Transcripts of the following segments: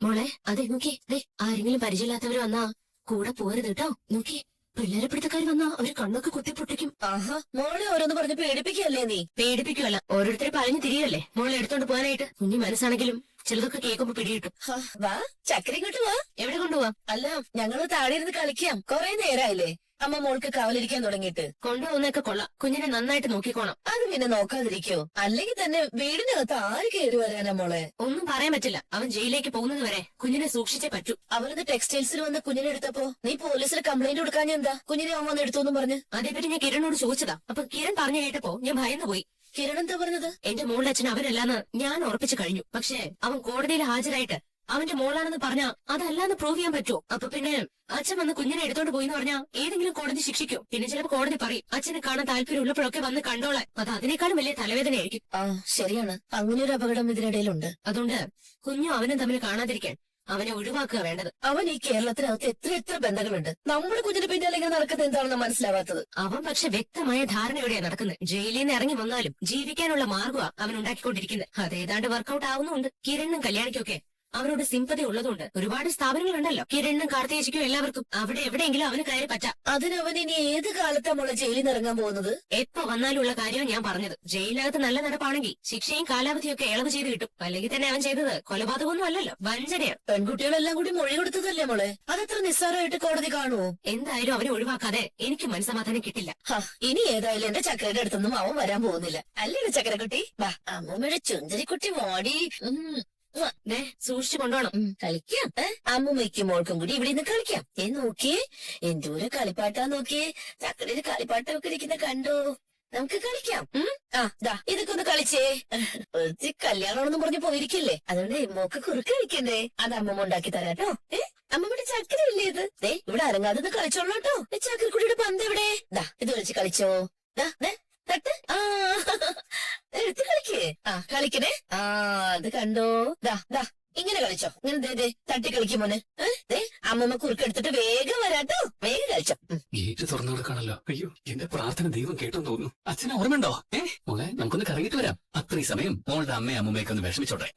മോളെ അതെ നോക്കി ആരെങ്കിലും പരിചയമില്ലാത്തവര് വന്നാ കൂടെ പോരുത് കേട്ടോ. നോക്കി പിള്ളേരെ പിടുത്തക്കാര് വന്നാ അവര് കണ്ണൊക്കെ കുത്തി പൊട്ടിക്കും. ആഹാ, മോളെ ഓരോന്ന് പറഞ്ഞ് പേടിപ്പിക്കല്ലേ നീ? പേടിപ്പിക്കുവല്ല, ഓരോരുത്തരെ പറഞ്ഞു തിരിയല്ലേ മോളെ എടുത്തോണ്ട് പോകാനായിട്ട്. കുഞ്ഞി മനസ്സാണെങ്കിലും ചിലതൊക്കെ കേൾക്കുമ്പോ പിടികിട്ടും. വാ ചക്കര ഇങ്ങോട്ട് വാ. എവിടെ കൊണ്ടുപോവാ? അല്ല, ഞങ്ങള് താഴെ ഇരുന്ന് കളിക്കാം. കൊറേ നേരായില്ലേ അമ്മ മോൾക്ക് കാവലിരിക്കാൻ തുടങ്ങിയിട്ട്. കൊണ്ടുപോകുന്നൊക്കെ കൊള്ളാം, കുഞ്ഞിനെ നന്നായിട്ട് നോക്കിക്കോണം. അത് പിന്നെ നോക്കാതിരിക്കോ? അല്ലെങ്കിൽ തന്നെ വീടിനകത്ത് ആര് കയറി വരാനാ മോളെ? ഒന്നും പറയാൻ പറ്റില്ല. അവൻ ജയിലിലേക്ക് പോകുന്നത് വരെ കുഞ്ഞിനെ സൂക്ഷിച്ചേ പറ്റൂ. അവരത് ടെക്സ്റ്റൈൽസിൽ വന്ന് കുഞ്ഞിനെ എടുത്തപ്പോ നീ പോലീസിൽ കംപ്ലൈന്റ് കൊടുക്കാൻ എന്താ? കുഞ്ഞിനെ അവൻ വന്ന് എടുത്തോന്നും പറഞ്ഞ്. അതേപറ്റി ഞാൻ കിരണിനോട് ചോദിച്ചതാ. അപ്പൊ കിരൺ പറഞ്ഞു കേട്ടപ്പോ ഞാൻ ഭയന്നു പോയി. കിരൺ എന്താ പറഞ്ഞത്? എന്റെ മോളുടെ അച്ഛൻ അവരല്ലാന്ന് ഞാൻ ഉറപ്പിച്ചു കഴിഞ്ഞു. പക്ഷേ അവൻ കോടതിയിൽ ഹാജരായിട്ട് അവന്റെ മോളാണെന്ന് പറഞ്ഞാ അതല്ലാന്ന് പ്രൂവ് ചെയ്യാൻ പറ്റുമോ? അപ്പൊ പിന്നെ അച്ഛൻ വന്ന് കുഞ്ഞിനെ എടുത്തോണ്ട് പോയിന്ന് പറഞ്ഞാ ഏതെങ്കിലും കോടതി ശിക്ഷിക്കും. പിന്നെ ചിലപ്പോ കോടതി പറയും അച്ഛനെ കാണാൻ താല്പര്യം ഉള്ളപ്പോഴൊക്കെ വന്ന് കണ്ടോളാൻ. അത് അതിനേക്കാളും വലിയ തലവേദനയായിരിക്കും. ശരിയാണ്, അങ്ങനെ ഒരു അപകടം ഇതിനിടയിലുണ്ട്. അതുകൊണ്ട് കുഞ്ഞും അവനും തമ്മിൽ കാണാതിരിക്കാൻ അവനെ ഒഴിവാക്കുക വേണ്ടത്. അവൻ ഈ കേരളത്തിനകത്ത് എത്ര ബന്ധങ്ങളുണ്ട്. നമ്മുടെ കുഞ്ഞിന് പിന്നാലെ ഇങ്ങനെ നടക്കുന്നത് എന്താണെന്ന് മനസ്സിലാവാത്തത്. അവൻ പക്ഷെ വ്യക്തമായ ധാരണയോടെയാണ് നടക്കുന്നത്. ജയിലിൽ നിന്ന് ഇറങ്ങി വന്നാലും ജീവിക്കാനുള്ള മാർഗമാ അവൻ ഉണ്ടാക്കിക്കൊണ്ടിരിക്കുന്നത്. അതേതാണ്ട് വർക്കൗട്ട് ആവുന്നുണ്ട്. കിരണിനും കല്യാണിക്കൊക്കെ അവനോട് സിമ്പതി ഉള്ളതുകൊണ്ട് ഒരുപാട് സ്ഥാപനങ്ങളുണ്ടല്ലോ. കിരണിനും കാർത്തികേശിക്കും എല്ലാവർക്കും അവിടെ എവിടെയെങ്കിലും അവന് കയറി പറ്റാം. അതിനവൻ ഇനി ഏത് കാലത്താ മോളെ ജയിലിൽ നിന്ന് ഇറങ്ങാൻ പോകുന്നത്? എപ്പോ വന്നാലുള്ള കാര്യമാണ് ഞാൻ പറഞ്ഞത്. ജയിലിനകത്ത് നല്ല നടപ്പാണെങ്കിൽ ശിക്ഷയും കാലാവധിയൊക്കെ ഇളവ് ചെയ്ത് കിട്ടും. അല്ലെങ്കിൽ തന്നെ അവൻ ചെയ്തത് കൊലപാതകമൊന്നും അല്ലല്ലോ, വഞ്ചനയാണ്. പെൺകുട്ടികളെല്ലാം കൂടി മൊഴി കൊടുത്തതല്ലേ മോളെ? അതത്ര നിസ്സാരമായിട്ട് കോടതി കാണുമോ? എന്തായാലും അവനെ ഒഴിവാക്കാതെ എനിക്ക് മനസ്സമാധാനം കിട്ടില്ല. ഇനി ഏതായാലും എന്റെ ചക്കരയുടെ അടുത്തൊന്നും അവൻ വരാൻ പോകുന്നില്ല. അല്ലേ ചക്കരക്കുട്ടി? വാ, അമ്മൂമ്മയുടെ ചുഞ്ചരിക്കുട്ടി മോടി. സൂക്ഷിച്ചു കൊണ്ടുപോകണം. കളിക്കാം. അമ്മൂമ്മയ്ക്കും മോൾക്കും കൂടി ഇവിടെ നിന്ന് കളിക്കാം. നോക്കിയേ, എന്തോരം കളിപ്പാട്ടാ നോക്കിയേ. ചക്കരയുടെ കളിപ്പാട്ടമൊക്കെ ഇരിക്കുന്ന കണ്ടോ? നമുക്ക് കളിക്കാം. ഇതൊക്കെ ഒന്ന് കളിച്ചേ. കല്യാണമെന്ന് പറഞ്ഞ് പോയിരിക്കല്ലേ, അതുകൊണ്ട് മോക്ക് കുറുക്ക് കളിക്കണ്ടേ? അത് അമ്മമ്മ ഉണ്ടാക്കി തരാട്ടോ. അമ്മമ്മയുടെ ചക്കര ഇല്ലേ ഇത്? ഇവിടെ അരങ്ങാതെ കളിച്ചോളൂട്ടോ. ചക്കരക്കുട്ടിയുടെ പന്ത് എവിടെ? ഇത് വിളിച്ച് കളിച്ചോ. തട്ട്. എടുത്ത് കളിക്കേ. കളിക്കണേ. അത് കണ്ടോ? ഇങ്ങനെ കളിച്ചോ. ഇങ്ങനെ തട്ടി കളിക്കും മോനെ. അമ്മമ്മ കുറുക്കെടുത്തിട്ട് വേഗം വരാട്ടോ. വേഗം കളിച്ചോ. ഗേറ്റ് തുറന്നു കൊടുക്കാണല്ലോ. അയ്യോ, എന്റെ പ്രാർത്ഥന ദൈവം കേട്ടെന്ന് തോന്നുന്നു. അച്ഛനെ ഓർമ്മയുണ്ടോ? മോളെ, നമുക്കൊന്ന് കറങ്ങിട്ട് വരാം. അത്രയും സമയം മോളുടെ അമ്മയും അമ്മൂമ്മയൊക്കെ ഒന്ന് വിഷമിച്ചോട്ടെ.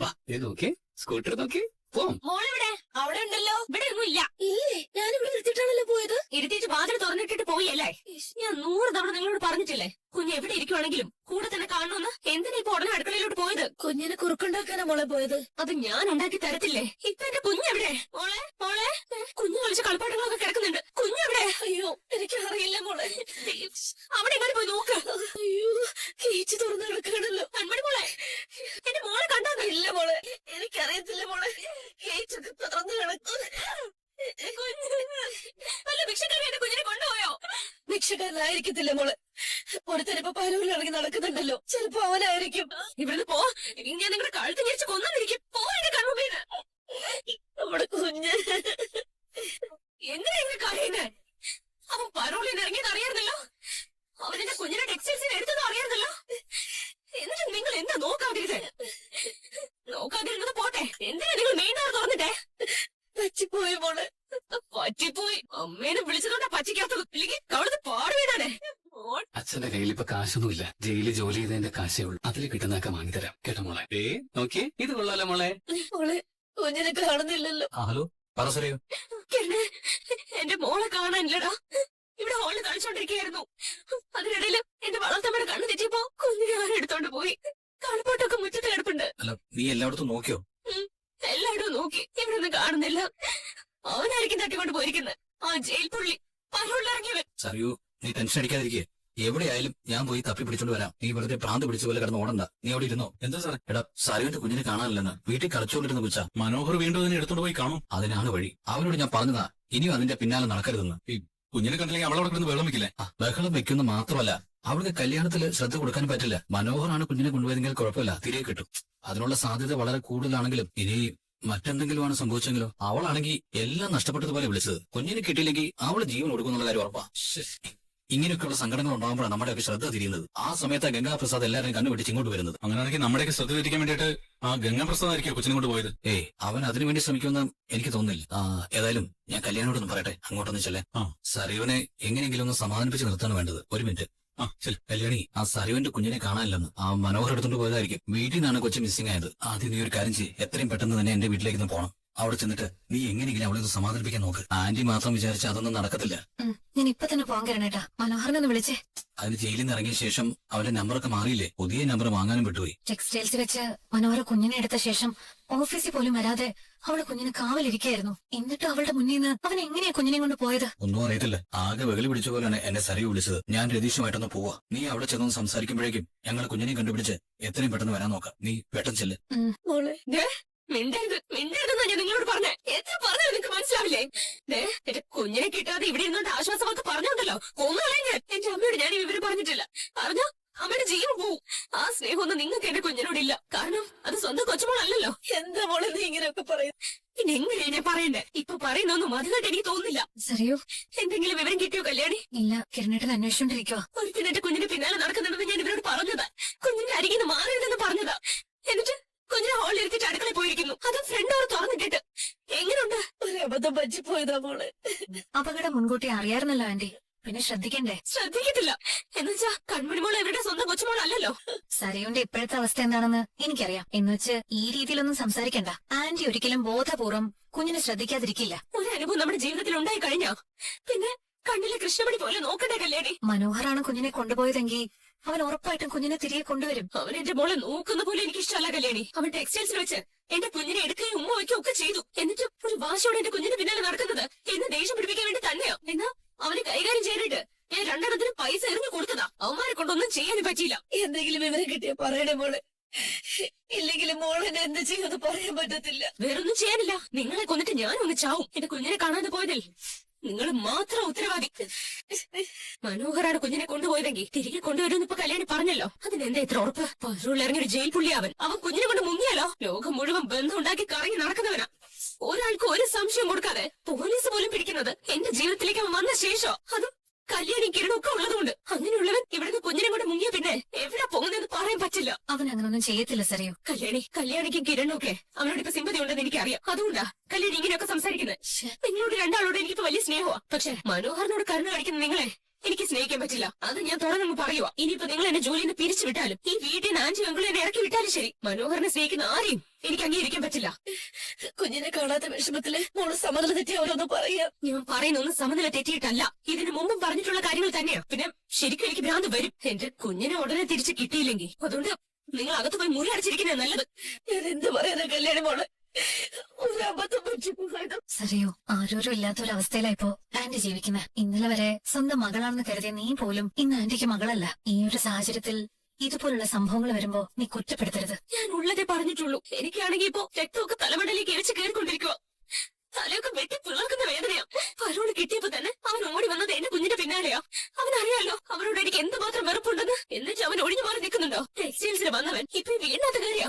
വാ, നോക്കി സ്കൂട്ടർ നോക്കി പോം. മോളിവിടെ അവിടെ ഉണ്ടല്ലോ. ഇവിടെ ഒന്നും ഇല്ല. ഇല്ലേ, ഞാനിവിടെ നിർത്തിയിട്ടാണല്ലോ പോയത്. ഇരുത്തിച്ച് വാതിൽ തുറന്നിട്ടിട്ട് പോയല്ലേ? ഞാൻ 100 തവണ നിങ്ങളോട് പറഞ്ഞിട്ടില്ലേ കുഞ്ഞ് എവിടെ ഇരിക്കുവാണെങ്കിലും കൂടെ തന്നെ കാണണമെന്ന്? എന്തിനാ ഇപ്പൊ ഉടനെ അടുക്കളയിലോട്ട് പോയത്? കുഞ്ഞിനെ കുറുക്കുണ്ടാക്കാനാ മോളെ പോയത്. അത് ഞാൻ ഉണ്ടാക്കി തരത്തില്ലേ? ഇപ്പൊ എന്റെ കുഞ്ഞെവിടെ? മോളെ മോളെ, കുഞ്ഞു കളിച്ച കളിപ്പാട്ടങ്ങളൊക്കെ കിടക്കുന്നുണ്ട്. കുഞ്ഞെവിടെ? അയ്യോ, എനിക്കറിയില്ല മോളെ. അവിടെ എങ്ങനെ പോയി നോക്ക്. അയ്യോ, കേച്ച് തുറന്നു കിടക്കണല്ലോ. കൺമണി മോളെ, എന്റെ മോളെ കണ്ടാ? ഇല്ല മോളെ, എനിക്കറിയത്തില്ല മോളെ. കേച്ചൊക്കെ തുറന്നു കിടക്കും. വല്ല ഭിക്ഷക്കാരി എന്റെ കുഞ്ഞിനെ കൊണ്ടുപോയോ? ഭിക്ഷക്കാരനായിരിക്കത്തില്ല മോളെ. ഒരുത്തനിപ്പോ പരവിൽ ഇറങ്ങി നടക്കുന്നുണ്ടല്ലോ, ചിലപ്പോ അവനായിരിക്കും. ഇവിടുന്ന് പോ, ഞാൻ നിങ്ങളുടെ കഴുത്ത് ഞെരിച്ച് കൊന്നിരിക്കും. പോ എന്റെ കൺമുമ്പീന്ന്. നമ്മുടെ കുഞ്ഞ് എന്തിനാ ഇങ്ങനെ കരയുന്നേ? അവൻ പരോളിൽ ഇറങ്ങിയത് അറിയായിരുന്നല്ലോ. അവനെന്റെ കുഞ്ഞിനെ ടെക്സ്റ്റൈൽസിൽ എടുത്തത് അറിയായിരുന്നല്ലോ. എന്നിട്ട് നിങ്ങൾ എന്താ നോക്കാതിരുന്നത് പോട്ടെ, എന്തിനാ നിങ്ങൾ മെയിൻ ഡോർ തുറന്നിട്ടേ? പറ്റിപ്പോയി മോളെ, പറ്റിപ്പോയി. അമ്മേനെ വിളിച്ചതുകൊണ്ടാ പറ്റിക്കാത്തത്, ഇല്ലെങ്കിൽ അവിടുത്തെ പാട് വീടാണേ. അച്ഛന്റെ കയ്യിൽ ഇപ്പൊ കാശൊന്നുമില്ല. ജയിലിൽ ജോലി ചെയ്തതിന്റെ കാശേ ഉള്ളൂ. അതിൽ കിട്ടുന്നതൊക്കെ വാങ്ങിത്തരാം കേട്ടോ മോളെ. നോക്കിയേ, ഇത് കൊള്ളാലോ മോളെ. മോളെ, കുഞ്ഞിനെ കാണുന്നില്ലല്ലോ. ഹലോ, പറ സറിയോ. എന്റെ മോളെ കാണാനില്ലടാ. ഇവിടെ ഹോളിൽ കളിച്ചോണ്ടിരിക്കുകയായിരുന്നു. അതിനിടയിൽ എന്റെ വളർത്തമ്മയുടെ കണ്ണു തെറ്റിയപ്പോ കുഞ്ഞിനെ ആരെടുത്തോണ്ട് പോയി. കളിപ്പാട്ടൊക്കെ മുറ്റത്ത് കിടപ്പുണ്ട്. അല്ല, നീ എല്ലായിടത്തും നോക്കിയോ? എല്ലായിടവും നോക്കി, ഇവിടെ ഒന്നും കാണുന്നില്ല. അവനായിരിക്കും തട്ടിക്കൊണ്ട് പോയിരിക്കുന്നത്. ആ ജയിൽ പുള്ളി പരോളിലിറങ്ങിയവൻ. സറിയോ, നീ ടെൻഷൻ അടിക്കാതിരിക്കേ. എവിടെയായാലും ഞാൻ പോയി തപ്പി പിടിച്ചോണ്ട് വരാം. നീ വെറുതെ പ്രാന്ത് പിടിച്ച പോലെ കിടന്ന് ഓടണ്ട. നീ അവിടെ ഇരുന്നോ. എന്താ സാറേ? എടാ, സറിയോന്റെ കുഞ്ഞിനെ കാണാനില്ലെന്ന് വീട്ടിൽ കളിച്ചോണ്ടിരുന്ന കുച്ച മനോഹർ വീണ്ടും അതിനെ എടുത്തോണ്ട് പോയി കാണും. അതിനാണ് വഴി. അവനോട് ഞാൻ പറഞ്ഞതാ, ഇനിയും അതിന്റെ പിന്നാലെ നടക്കരുതെന്ന്. ഈ കുഞ്ഞിനെ കണ്ടില്ലെങ്കിൽ അവളവിടെ കിടന്ന് വെള്ളം വെക്കില്ലേ? ബഹളം വെക്കുന്ന മാത്രമല്ല, അവൾക്ക് കല്യാണത്തിൽ ശ്രദ്ധ കൊടുക്കാൻ പറ്റില്ല. മനോഹറാണ് കുഞ്ഞിനെ കൊണ്ടുപോയതെങ്കിൽ കുഴപ്പമില്ല, തിരികെ കിട്ടും. അതിനുള്ള സാധ്യത വളരെ കൂടുതലാണെങ്കിലും ഇനി മറ്റെന്തെങ്കിലുമാണ് സംഭവിച്ചെങ്കിലോ? അവളാണെങ്കിൽ എല്ലാം നഷ്ടപ്പെട്ടതുപോലെ വിളിച്ചത്. കുഞ്ഞിനെ കിട്ടിയില്ലെങ്കിൽ അവള് ജീവൻ കൊടുക്കുന്നുള്ള കാര്യം ഉറപ്പാ. ഇങ്ങനെയൊക്കെയുള്ള സങ്കടങ്ങൾ ഉണ്ടാകുമ്പോഴാണ് നമ്മുടെയൊക്കെ ശ്രദ്ധ തിരിയുന്നത്. ആ സമയത്ത് ഗംഗാപ്രസാദ് എല്ലാവരും കണ്ണുപിടിച്ച് ഇങ്ങോട്ട് വരുന്നത്. അങ്ങനെയാണെങ്കിൽ നമ്മുടെയൊക്കെ ശ്രദ്ധ തിരിക്കാൻ വേണ്ടിയിട്ട് ആ ഗംഗാപ്രസാദ് ആയിരിക്കും കൊച്ചിനെ കൊണ്ട് പോയത്. അവൻ അതിനുവേണ്ടി ശ്രമിക്കുമെന്ന് എനിക്ക് തോന്നുന്നില്ല. ഏതായാലും ഞാൻ കല്യാണോടൊന്നും പറയട്ടെ, അങ്ങോട്ടൊന്നും ചെല്ലേ. സരീവനെ എങ്ങനെയെങ്കിലും ഒന്ന് സമാധാനിപ്പിച്ച് നിർത്താണ് വേണ്ടത്. ഒരു മിനിറ്റ്. ആ ശരി. കല്യാണി, ആ സരുവിന്റെ കുഞ്ഞിനെ കാണാനില്ലെന്ന്. ആ മനോഹർ എടുത്തോണ്ട് പോയതായിരിക്കും. വീട്ടിൽ നിന്നാണ് കൊച്ചു മിസ്സിംഗ് ആയത്. ആദ്യം നീ ഒരു കാര്യം ചെയ്യ്, എത്രയും പെട്ടെന്ന് തന്നെ എന്റെ വീട്ടിലേക്ക് ഒന്ന് പോണം. അവിടെ ചെന്നിട്ട് നീ എങ്ങനെയെങ്കിലും അവളെ ഒന്ന് സമാധാനിപ്പിക്കാൻ നോക്ക്. ആന്റി മാത്രം വിചാരിച്ച അതൊന്നും നടക്കത്തില്ല. ഞാൻ ഇപ്പൊ തന്നെ പോകാൻ കരണേട്ടാ. മനോഹരനെ ഒന്ന് വിളിച്ചേ. അതിന് ജയിലിൽ നിന്ന് ഇറങ്ങിയ ശേഷം അവന്റെ നമ്പറൊക്കെ മാറിയില്ലേ? പുതിയ നമ്പർ വാങ്ങാനും വിട്ടുപോയി. ടെക്സ്റ്റൈൽസ് വെച്ച് മനോഹര കുഞ്ഞിനെ എടുത്ത ശേഷം ഓഫീസിൽ പോലും വരാതെ അവളെ കുഞ്ഞിന് കാവലിരിക്കായിരുന്നു. എന്നിട്ട് അവളുടെ മുന്നിൽ നിന്ന് അവൻ എങ്ങനെയാ കുഞ്ഞിനെ കൊണ്ട് പോയത്? ഒന്നും അറിയത്തില്ല. ആകെ വെകളി പിടിച്ച പോലെയാണ് എന്നെ സരി വിളിച്ചത്. ഞാൻ രതീഷുമായിട്ടൊന്ന് പോവാ. നീ അവിടെ ചെന്നൊന്ന് സംസാരിക്കുമ്പോഴേക്കും ഞങ്ങൾ കുഞ്ഞിനെ കണ്ടുപിടിച്ച് എത്രയും പെട്ടെന്ന് വരാൻ നോക്കാം. നീ പെട്ടെന്ന് ചെല്ല്. മിണ്ടരുതെന്നാ ഞാൻ നിങ്ങളോട് പറഞ്ഞേ. എത്ര പറഞ്ഞാൽ നിങ്ങൾക്ക് മനസ്സിലാവില്ലേ? എന്റെ കുഞ്ഞിനെ കിട്ടാതെ ഇവിടെ ഇരുന്നോണ്ട് ആശ്വാസമൊക്കെ പറഞ്ഞോണ്ടല്ലോ. കൊന്നുകളെ ഞാൻ. എന്റെ അമ്മയോട് ഞാൻ ഈ വിവരം പറഞ്ഞിട്ടില്ല. പറഞ്ഞ അമ്മയുടെ ജീവൻ പോവും. ആ സ്നേഹമൊന്നും നിങ്ങൾക്ക് എന്റെ കുഞ്ഞിനോടില്ല. കാരണം അത് സ്വന്തം കൊച്ചുമോളല്ലല്ലോ. എന്താ മോളെ നീ ഇങ്ങനെയൊക്കെ പറയുന്നു? പിന്നെ എങ്ങനെയാ ഞാൻ പറയണ്ടേ? ഇപ്പൊ പറയുന്നൊന്നും മധുരായിട്ട് എനിക്ക് തോന്നുന്നില്ല. സറിയോ, എന്തെങ്കിലും വിവരം കിട്ടിയോ കല്യാണി? ഇല്ല, കിരണേട്ടൻ അന്വേഷിച്ചോണ്ടിരിക്കോ. ഒരുത്തിന് എന്റെ കുഞ്ഞിന്റെ പിന്നാലെ നടക്കുന്നുണ്ടെന്ന് ഞാൻ ഇവരോട് പറഞ്ഞതാ. കുഞ്ഞിന്റെ അരികിൽ നിന്ന് മാറരുതെന്ന് പറഞ്ഞതാ. എന്നിട്ട് കുഞ്ഞിനെ ഹോളിൽ ഇരുത്തിട്ട് അടുക്കളയിൽ പോയിരിക്കുന്നു. അത് ഫ്രണ്ട് അവർ തുറന്നിട്ടിട്ട്. എങ്ങനെയുണ്ട്? ഒരു അബദ്ധം പറ്റിപ്പോയതാ മോളെ. അപകടം മുൻകൂട്ടി അറിയാറുന്നല്ലോ ആന്റി. പിന്നെ ശ്രദ്ധിക്കണ്ടേ? ശ്രദ്ധിക്കത്തില്ല എന്നുവെച്ചാ കൺമണിമോൾ എവരുടെ സ്വന്തം കൊച്ചുമോളല്ലല്ലോ. സരയുടെ ഇപ്പോഴത്തെ അവസ്ഥ എന്താണെന്ന് എനിക്കറിയാം. എന്നുവെച്ച് ഈ രീതിയിലൊന്നും സംസാരിക്കണ്ട. ആന്റി ഒരിക്കലും ബോധപൂർവം കുഞ്ഞിനെ ശ്രദ്ധിക്കാതിരിക്കില്ല. ഒരു അനുഭവം നമ്മുടെ ജീവിതത്തിൽ ഉണ്ടായി കഴിഞ്ഞാ പിന്നെ കണ്ണിലെ കൃഷ്ണമണി പോലെ നോക്കണ്ടേ കല്യാണി? മനോഹറാണ് കുഞ്ഞിനെ കൊണ്ടുപോയതെങ്കിൽ അവൻ ഉറപ്പായിട്ടും കുഞ്ഞിനെ തിരികെ കൊണ്ടുവരും. അവൻ എന്റെ മോളെ നോക്കുന്ന പോലെ എനിക്ക് ഇഷ്ടമല്ല കല്യാണി. അവൻ ടെക്സ്റ്റൈൽസിൽ വെച്ച് എന്റെ കുഞ്ഞിനെ എടുക്കുകയും ഉമ്മ വയ്ക്കുകയും ഒക്കെ ചെയ്തു. എന്നിട്ട് ഒരു വാശിയോടെ എന്റെ കുഞ്ഞിന്റെ പിന്നാലെ നടക്കുന്നത് എന്നെ ദേഷ്യം പിടിപ്പിക്കാൻ വേണ്ടി തന്നെയാ. എന്നാ അവന് കൈകാര്യം ചെയ്തിട്ട് ഞാൻ രണ്ടെണ്ണത്തിന് പൈസ എറിഞ്ഞു കൊടുത്തതാ. അവന്മാരെ കൊണ്ടൊന്നും ചെയ്യാനും പറ്റിയില്ല. എന്തെങ്കിലും വിവരം കിട്ടിയാ പറയണേ മോളെ. ഇല്ലെങ്കിലും മോളെന്നെ എന്ത് ചെയ്യുമെന്ന് പറയാൻ പറ്റത്തില്ല. വേറൊന്നും ചെയ്യാനില്ല. നിങ്ങളെ കൊന്നിട്ട് ഞാനൊന്ന് ചാവും. എന്റെ കുഞ്ഞിനെ കാണാതെ പോയതിൽ നിങ്ങൾ മാത്രം ഉത്തരവാദി. മനോഹറാണ് കുഞ്ഞിനെ കൊണ്ടുപോയതെങ്കിൽ തിരികെ കൊണ്ടുവരുമെന്ന് ഇപ്പൊ കല്യാണി പറഞ്ഞല്ലോ. അതിനെന്താ ഇത്ര ഉറപ്പ്? പരുള്ള ഇറങ്ങിയൊരു ജയിൽ പുള്ളി അവൻ കുഞ്ഞിനെ കൊണ്ട് മുങ്ങിയാലോ? ലോകം മുഴുവൻ ബന്ധം ഉണ്ടാക്കി കറങ്ങി നടക്കുന്നവനാ. ഒരാൾക്ക് ഒരു സംശയം കൊടുക്കാതെ പോലീസ് പോലും പിടിക്കുന്നത് എന്റെ ജീവിതത്തിലേക്ക് അവൻ വന്ന ശേഷം. അതും കല്യാണി കിരണമൊക്കെ ഉള്ളതുകൊണ്ട്. അങ്ങനെയുള്ളവൻ ഇവിടുന്ന് കുഞ്ഞിനെ കൊണ്ട് മുങ്ങിയ പിന്നെ എവിടെ പോകുന്നതെന്ന് പറയാൻ പറ്റില്ല. അവൻ അങ്ങനൊന്നും ചെയ്യത്തില്ല സറിയോ. കല്യാണിക്കും കിരണമൊക്കെ അവനോട് ഇപ്പൊ സിമ്പതി ഉണ്ടെന്ന് എനിക്കറിയാം. അതുകൊണ്ടാ കല്യാണി ഇങ്ങനെയൊക്കെ സംസാരിക്കുന്നത്. നിങ്ങളോട് രണ്ടാളോട് എനിക്കിപ്പോ വലിയ സ്നേഹമാ. പക്ഷെ മനോഹറിനോട് കരുണ കാണിക്കുന്ന നിങ്ങളെ എനിക്ക് സ്നേഹിക്കാൻ പറ്റില്ല. അത് ഞാൻ തുടർന്ന് പറയുക. ഇനിയിപ്പോ നിങ്ങൾ എന്നെ ജോലിയിൽ നിന്ന് പിരിച്ചു വിട്ടാലും ഈ വീട്ടിൽ നിന്ന് ആന്റി അങ്കിൾ എന്നെ ഇറക്കി വിട്ടാലും ശരി, മനോഹറിനെ സ്നേഹിക്കുന്ന ആരെയും എനിക്ക് അംഗീകരിക്കാൻ പറ്റില്ല. കുഞ്ഞിനെ കാണാത്ത വിഷമത്തില് മോള് സമനില തെറ്റി അവരൊന്ന് പറയാ. ഞാൻ പറയുന്നൊന്നും സമനില തെറ്റിയിട്ടല്ല. ഇതിനു മുമ്പും പറഞ്ഞിട്ടുള്ള കാര്യങ്ങൾ തന്നെയാ. പിന്നെ ശരിക്കും എനിക്ക് ഭ്രാന്ത് വരും എന്റെ കുഞ്ഞിനെ ഉടനെ തിരിച്ച് കിട്ടിയില്ലെങ്കിൽ. അതുകൊണ്ട് നിങ്ങൾ അകത്ത് പോയി മുറി അടച്ചിരിക്കുന്നത് നല്ലത്. ഞാൻ എന്ത് പറയാനാ കല്യാണി മോളെ? ഒരു അബദ്ധം പറ്റിപ്പോയത്. സറിയോ, ആരോരും ഇല്ലാത്തൊരവസ്ഥയിലായിപ്പോ ആന്റി ജീവിക്കുന്നത്. ഇന്നലെ വരെ സ്വന്തം മകളാണെന്ന് കരുതിയ നീ പോലും ഇന്ന് ആന്റിക്ക് മകളല്ല. ഈ ഒരു സാഹചര്യത്തിൽ ഇതുപോലുള്ള സംഭവങ്ങൾ വരുമ്പോ നീ കുറ്റപ്പെടുത്തരുത്. ഞാൻ ഉള്ളതേ പറഞ്ഞിട്ടുള്ളൂ. എനിക്കാണെങ്കിൽ ഇപ്പോ രക്തമൊക്കെ തലമുടലേക്ക് ഇരച്ച് കയറിക്കൊണ്ടിരിക്കുക. തലയൊക്കെ വെട്ടി പിളർക്കുന്ന വേദനയാ. പരോട് കിട്ടിയപ്പോ തന്നെ അവൻ ഓടി വന്നത് എന്റെ കുഞ്ഞിന്റെ പിന്നാലെയാ. അവനറിയാലോ അവരോട് എനിക്ക് എന്തുമാത്രം വെറുപ്പുണ്ടെന്ന്. എന്നിട്ട് അവൻ ഒഴിഞ്ഞു മാറി നിൽക്കുന്നുണ്ടോ? ടെക്സ്റ്റൈൽസിൽ വന്നവൻ ഇപ്പൊ വീടിനകത്ത് കയറിയാ.